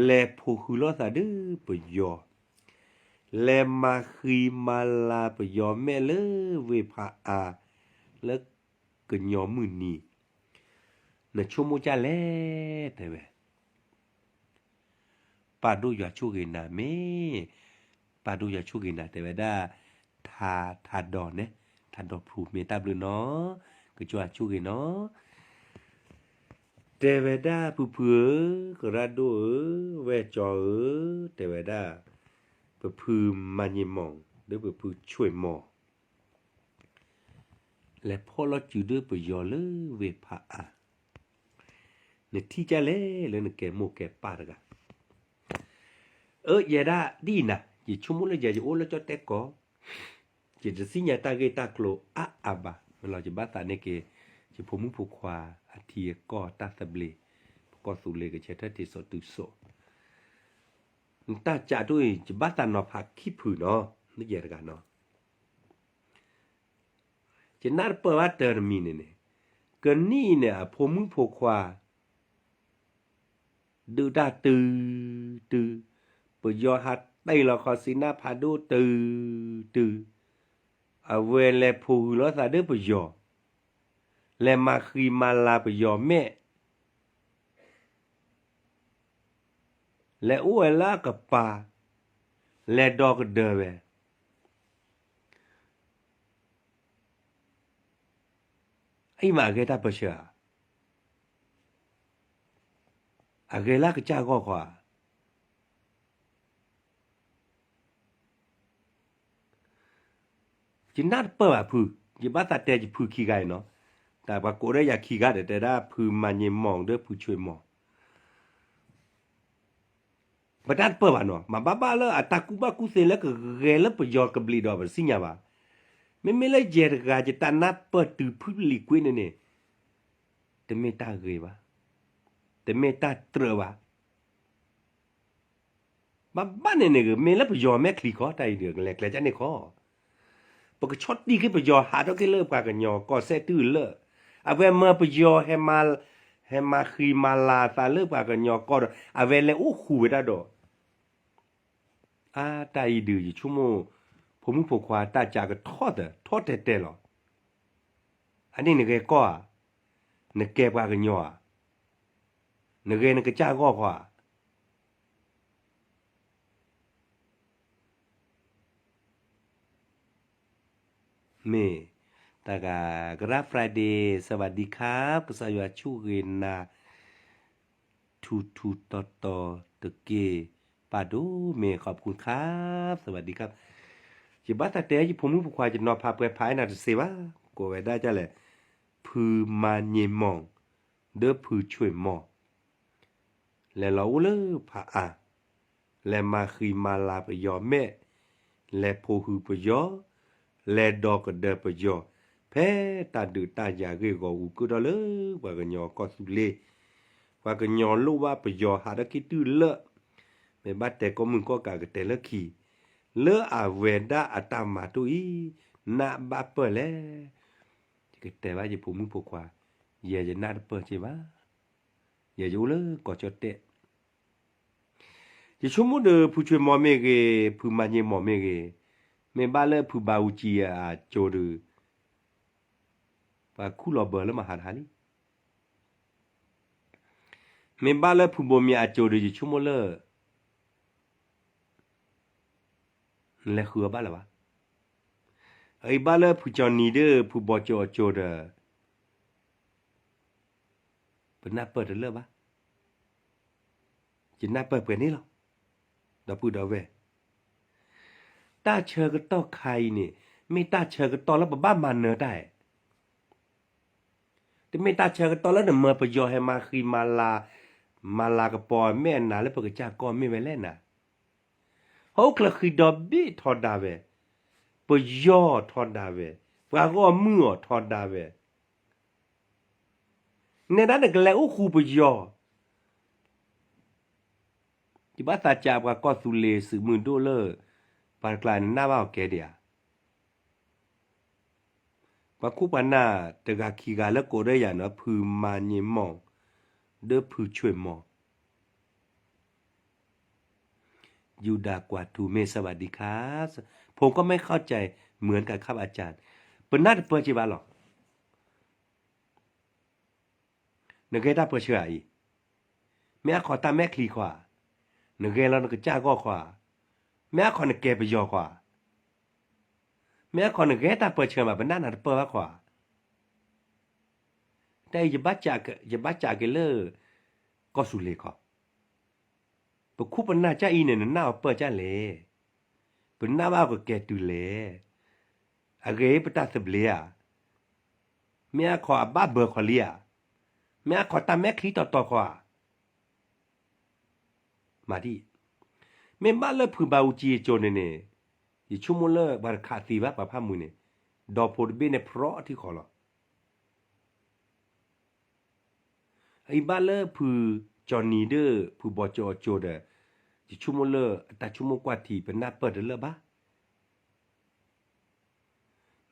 แลโพคือลอซาดื้อปยอแลมาคีมาลาปยอแม่เลเวพาอาแล้วก็ยอมือนี่นะชั่วโมงจะแลแต่เวปาดูอย่าชูกินนะเมปาดูอย่าชูกินนะแต่เวด้าทาดอนเนี่ยทาดอนผูเมตาบลือเนาะก็จัวชูกินเนาะแต่เวด้าผู้เผือกระดูเวจอแต่เวด้าเพื่อพือมันยมองหรือเพื่อพือช่วยหมอและพอเราจืดเดือไปยอเลยเวพาอาเนี่ยที่จะเล่เลยเนี่ยแกโมแกปาดกันอย่าได้ดีนะอย่าชั่วโมงเลยอย่าจะโอ้แล้วจะแตกก็จะสิญญาตาเกตากโลอาบะเราจะบ้าตาเนี่ยเกจะพมุผูควาอาทีก็ตาสเบลก็สุเลก็เชตติสตุโซตาจ่าด้วยจะบ้าตานอพักขี้ผืนเนาะนี่เยอะกันเนาะจะน่าเปิดว่าเตอร์มีเนี่ยก็นี่เนี่ยพมุผูควาดูดาตือปยอหัดได้ละครสินาพาดูตือเอาเวลพูลอซาเดปยอแลมาคีมาลาปยอแม่และอ้วลากับปาและดอกเดเวไอ้มาเกตาปเชาอาเกลากจาก็ขวาจินัดเปิดพูจิบัตตาเตจิพูขี้ไกเนาะแต่ว่ากูได้อยากขี้กาแต่ได้พูมันยังมองเด้อพูช่วยมองบัดนั้นเปิดว่าเนาะมาบ้าเลยอะตากูบ้ากูเสร็จแล้วก็เกลปยอกับลีดอแบบสิญญาว่าไม่เลยเจรกาจะตานับเปิดตือพูลีกุยเนี่ยแต่ไม่ตาเกยวะแต่ไม่ตาเตรวะบ้านเนี่ยก็ไม่แล้วปยอแม่คลีขอไตเดือดแหลกแล้วจะเนี่ยขอปกช็อตดีขึ้นปยอหาต้องเลิกกว่ากันยอก็เสตื้อเลิกเอาเวเมื่อปยอให้มาคีมาลาซาเลิกกว่ากันยอก็เอาเวแล้วอู้ขู่ได้ดอกตาอีดื้ออยู่ชั่วโมงผมพวกควาตาจาก็ทอดแต่หรออันนี้เนี่ยก็เนี่ยแกกว่ากันยอเนี่ยก็จ้าก็กว่าเมตากากราฟไฟเดย์สวัสดีครับก็สวัสดีชูเรนนาทูต่อตะเกปาดูเมขอบคุณครับสวัสดีครับจิบัตแต่ที่ผมรู้ควายจะนอพาไปภายนาเสวะก็ไว้ได้จ้ะแหละพือมาเยมองเด้อพือช่วยหมอและเราเลยพาและมาคีมาลาไปยอแม่และโพหือไปยอและดอกเดอไปยอแพ้ตาดือตายาเกก็อุกดอเลยว่ากันยอก็สุเลว่ากันยอรู้ว่าไปยอหาดกิตื้อเลไม่บัดแต่ก็มึงก็กากแต่ละขี่เลอาเวนดาอัตามาตุอีนาบาเปแลก็แต่ว่าจะผูมึงผูกว่าอย่าจะนาเปใช่ปะอย่าอยู่เลยก็จดเตะจะชั่วโมงเดอผู้ช่วยหมอเมเกผู้มาเยหมอเมเกไม่บ้าเลยผู้บาอุจีโจดูว่าคู่รอเบอร์แล้วมาหาทานี่ไม่บ้าเลยผู้บ่มีโจดูจะชั่วโมงเลยแล้วคือบ้าละวะไอ้บ้าเลยผู้จอนีเดอผู้บอโจเดอเป็นน่าเปิดเลยปะจะน่าเปิดเปิดนี่หรอเราพูดเอาไว้ตาเชอก็ต่อใครนี่ไม่ตาเชอก็ต่อแล้วบ้ามันเนอได้แต่ไม่ตาเชอก็ต่อแล้วเนี่ยเมื่อประโยชน์ให้มาคือมาลากระปอแม่น่ะแล้วปกจาก็ไม่ไว้แล้วน่ะเขาคือดอบบี้ทอดาเวประโยชน์ทอดาเวว่าก็มือทอดาเวในนั้นก็แล้วคู่ประโยชน์ที่บ้านตาจับก็สุเลสือ$10,000ปานกลายหน้าว่าแกเดียว่าคู่ปันน่ะแต่กาขี้กาแล้วก็ได้อย่างเนาะพือมาเยมองเด้อพือช่วยมอง ยูดากว่าทูเมสวัสดีครับผมก็ไม่เข้าใจเหมือนกันครับอาจารย์เปิดหน้าเปิดจีบาหรอกนึกให้ได้เปิดเชื่ออีแม่ขอตามแม่คลีขวานึกให้เรานึกจ้าก็ขวาแม่ขอนึกแกไปยอขวาแม่ขอนึกให้ตาเปิดเชื่อมาเป็นหน้าหนาเปิดว่าขวาแต่อย่าบ้าจากเลยก็สุเลขอปะคู่เป็นหน้าจ้าอีเนี่ยหน้าเปิดจ้าเลยเป็นหน้าว่าก็แกตุเลยอะไรปะตาสเบลียแม่ขอบ้าเบอร์ขอเลียแม่ขอตามแม่คลีต่อขวามาดิแม่บ้านเลยผือบาอุจีโจนเนี่ยยี่ชั่วโมงเลยบาร์คาตีว่าปะพามุเนี่ยดอพอดเบเนี่ยเพราะที่ขอละไอ้บ้านเลยผือจอนี่เดอร์ผือบอจอโจเดอยี่ชั่วโมงเลยแต่ชั่วโมงกว่าทีเป็นหน้าเปิดเลยบ้า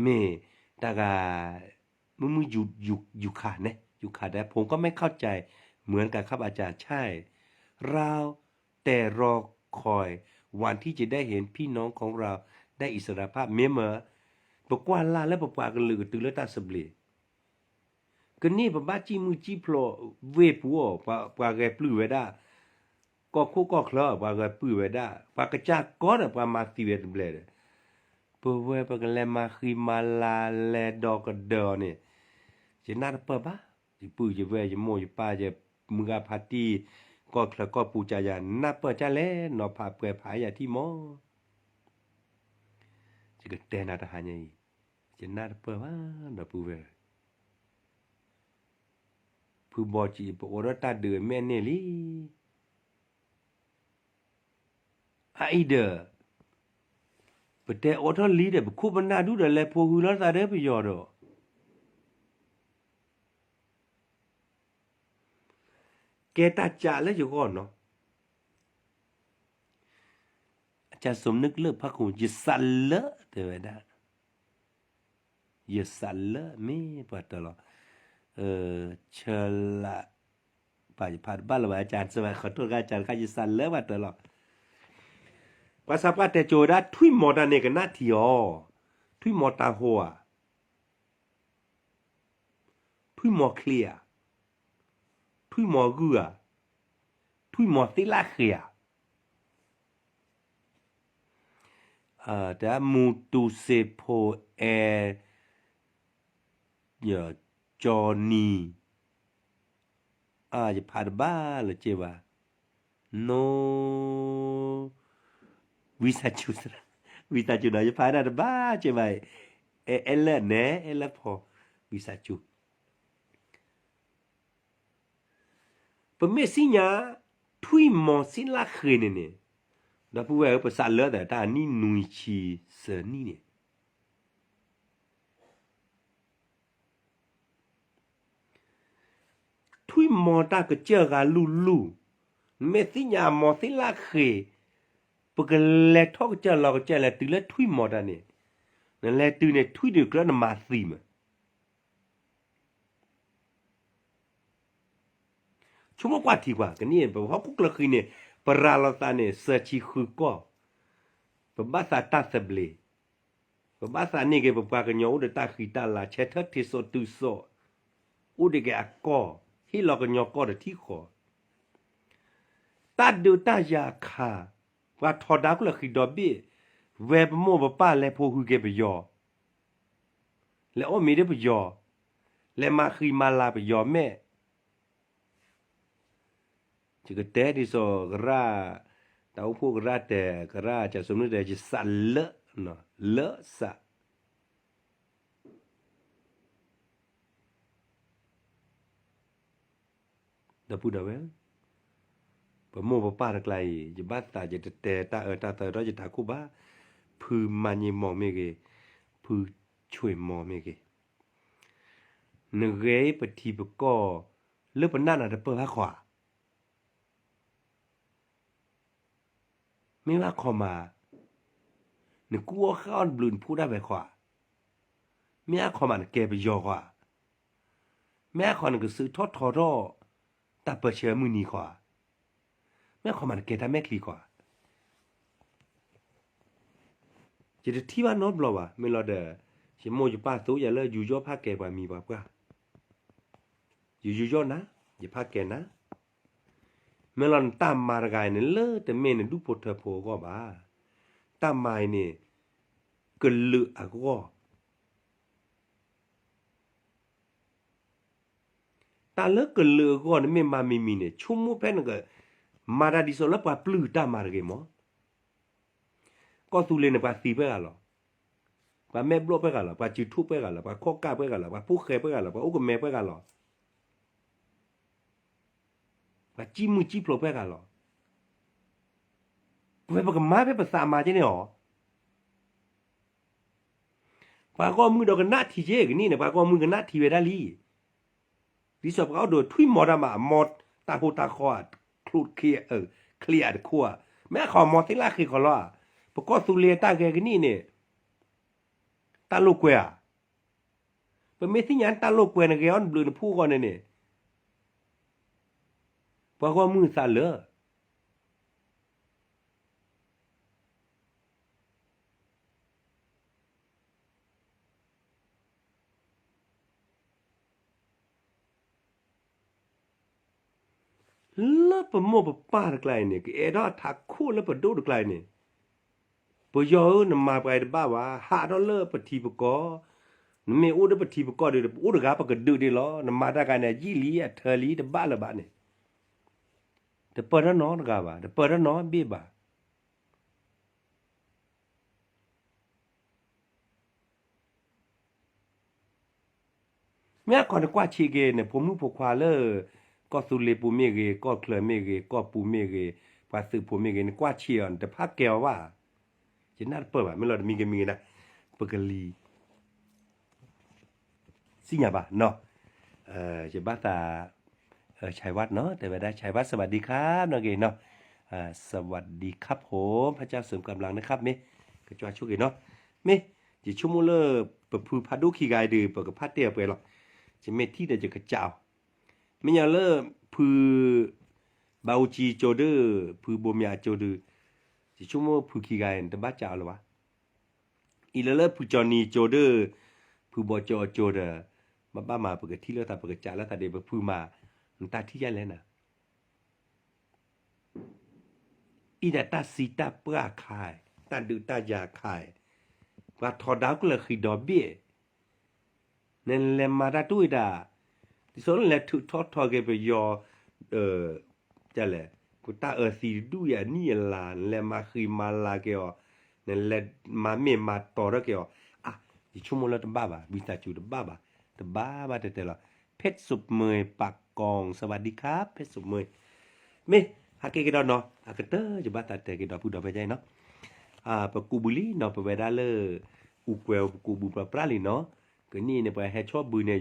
แม่แต่ก็มึงอยู่ขาดเนี่ยอยู่ขาดแต่ผมก็ไม่เข้าใจเหมือนกันครับอาจารย์ใช่เราแต่รอคอยวันที่จะได้เห็นพี่น้องของเราได้อิสรภาพเมื่อบอกว่าลาและบอกว่ากันเลยตื่นแล้วตาสเบลก็นี่ปะบ้าจีมือจีพลอเวปัวปะแกปลื้อไว้ได้ก็คู่ก็คลอปะแกปลื้อไว้ได้ปะกระจากก้อนปะมาตีเวทเบลเดปะเวปะกันแลมาคีมาลาแลดอกระดอเนี่ยจะน่าปะบ้าจะปื้อจะเวจะโมจะป้าจะมือพาตีก็คลก็ปูจายาน่าเปิดจ้าแลนอพาเปรผายอย่าที่หมอจะก็แต่นาทหารยังจะน่าเปิดว่าดอปูเวผู้บอจีปโอรตาเดินแม่เนลีไอเดอปแต่ออทอลีเดคู่บรรณาดูเดแลพวหูลตาเดไปยอดอแกตาจ่าแล้วอยู่ก่อนเนาะอาจารย์สมนึกเลิกพระครูยิสันเลอะเตวดายิสันเลอะไม่ปัตตลอเชละป่าจะผ่านบ้านเราอาจารย์สมัยขอโทษอาจารย์ข้ายิสันเลอะปัตตลอภาษาปาเตโจดาทุยมอดาเนกันนาทีอ๋อทุยมอตาหัวทุยมอเคลียทุยมอเกือทุยมอติลาเคียแต่มูตูเซโพเอจอนีจะผ่านบ้านหรือเจ้า no วิสาจุสวิสาจุนะจะผ่านได้บ้าเจ้าเอลเน่เอลพอวิสาจุปะเมสิญาทุยมอสิลาเคยเนี่ยดับเบิลภาษาเลอแต่ตานี่นุยชีเสนี่เนี่ยทุยมอตากระเจอกาลูเมสิญามอสิลาเคยปะกแลทอกเจอเราก็เจอแลตือแลทุยมอตาเนี่ยนั่นแลตือเนี่ยทุยเดือกแล้วมาซีมชั่วโมงกว่าทีกว่ากันนี่แบบเขาคุกละคือเนี่ยปราลตาเนี่ยเซชิคือก็ปะบาสาตาสเบลปะบาสานี่เกปะปากันยออุดตาขีตาลาเชททิโซตุโซอุดเกอากอที่เรากันยอก็เดที่ขอตาดูตายาคาว่าทอดากุละคือดอบีเวบโมบป้าและพวกคือเกไปยอและโอมีได้ไปยอและมาคือมาลาไปยอแม่จะก็แต่ที่โซกระตาพวกระแต่กระจะสมนึกแต่จะสั่นเลอะเนาะเลอะสะดาพูดเอาไว้ปะโมปะป้าตะไกลจะบ้าตาจะแต่ตาตาเราจะตาคู่บ้าพือมันยมองไม่เกพือช่วยมองไม่เกเนเกปฏิบก็เลือกปนนั่นอาจจะเปิดผ้าขวาไม่ว่าขอมาหนึ่งกูว่าข้าวบลูนพูดได้ไปขวาไม่ว่าขอมันเกไปยอขวาแม่ขอหนึ่งก็ซื้อทอดทอรอตาเปิดเชื้อมือนีขวาแม่ขอมันเกทำแม่คลีขวา จะได้ที่ว่าโน้ตบลอวะไม่รอเด้อชิโมอยู่ป้าตู้อย่าเลยอยู่ย่อผ้าแก่กว่ามีบ่กว่าอยู่ย่อนะอย่าผ้าแก่นะเมื่อเราตามมารกายเนี่ยเลอแต่เมเนี่ยดูปวดเธอโผก็บ้าตามมาเนี่ยก็เลืออะก็ตาเลิกก็เลือก็เนี่ยไม่มาไม่มีเนี่ยชุ่มมุเป็นก็มาดาดิโซแล้วปะปลื้ตามมารกายมั้งก็ตูเลยเนี่ยปะตีไปกันหรอปะแม่บล็อกไปกันหรอปะจิตทุบไปกันหรอปะข้อกาไปกันหรอปะผู้เคยไปกันหรอปะอุกแม่ไปกันหรอปะจีมือจีโผล่ไปกันหรอไปปะก็มาไปภาษามาเจเนี่ยหรอปะก็มือดอกกันหน้าทีเจกันนี่เนี่ยปะก็มือกันหน้าทีเวดาลีดิสอบเขาโดยทุยหมอดามาหมดตาหูตาคอดคลุดเคลียเคลียดขั้วแม่ขอมอสิลาคือขอล้อปะก็สุเลียตาแกกันนี่เนี่ยตาลูกเกวปะเมสิญญาตาลูกเกวนะแกออนบลูนผู้ก่อนเนี่ยปะก็มือสั่นเลยแล้วปะโมปะป้าตะไกลเนี่ยเอดอทักคู่แล้วปะดูตะไกลเนี่ยปะยอนมาไปบ้าว่าหาดอลเลอร์ปะทีปะกอนเมอูดปะทีปะกอเดอูดกาปะกะดื้อดิล้อนมาตะกันเนี่ยยี่ลีอะเธอลีตะบ้าละบ้าเนี่ยแต่เปิดแล้วนอนกาบ้าแต่เปิดแล้วนอนเบี้ยบ้าแม่ก่อนกว่าชีเกเนี่ยผมรู้พวกควาเลอก็สุเลปูเมเกก็เคลเมเกก็ปูเมเกปาสือปูเมเกนี่กว่าเชียนแต่พักแกวว่าจะน่าเปิดว่าไม่รอมีกันมีนะปกลีสิญาบ้าเนาะจะบ้าตาชัยวัฒน์เนาะแต่ไม่ได้ชัยวัฒน์สวัสดีครับน้องเกเนาะสวัสดีครับผมพระเจ้าเสริมกำลังนะครับเมกระจายช่วยเนาะเมจะชั่วโมงเลอปะพูพัดดูขี้กายดือปะกับพัดเตียไปหรอกจะเมที่เดจะกระเจ้าไม่อยากเลอพือบาจีโจเดอพือบมยาโจเดอจะชั่วโมงพืขี้กายแต่บ้าเจ้าหรอวะอีเลอพืจอนีโจเดอพือบอจอโจเดอมาบ้ามาปะกที่เลอตาปะกจ่าแล้วตาเดบพืมาตาที่ยันแล้วนะอีแต่ตาสีตาเปลือกขายตาดูตายาขายว่าทอดาวก็เลยขีดดอกเบี้ยนั่นแหละมาได้ด้วยดาที่ส่วนแหละทุกทอดกันไปยอจะแหละกูตาสีดูอย่างนี้ล่ะแล้วมาคือมาลาเกี่ยวนั่นแหละมาเมมาต่อแล้วเกี่ยวที่ชั่วโมงละตบ้าวิสาจูตบ้าแต่ละเพชรสุบเมยปักกองสวัสดีครับเพชรสุบเมยเมฮักเกดอนเนาะฮักเตอร์จะบ้าแต่เกดอนพูดไปใจเนาะปกูบุลีเนาะไปได้เลยอุกเวลปกูบุปลาลิเนาะก็นี่เนี่ยไปให้ชอบบืนเนี่ย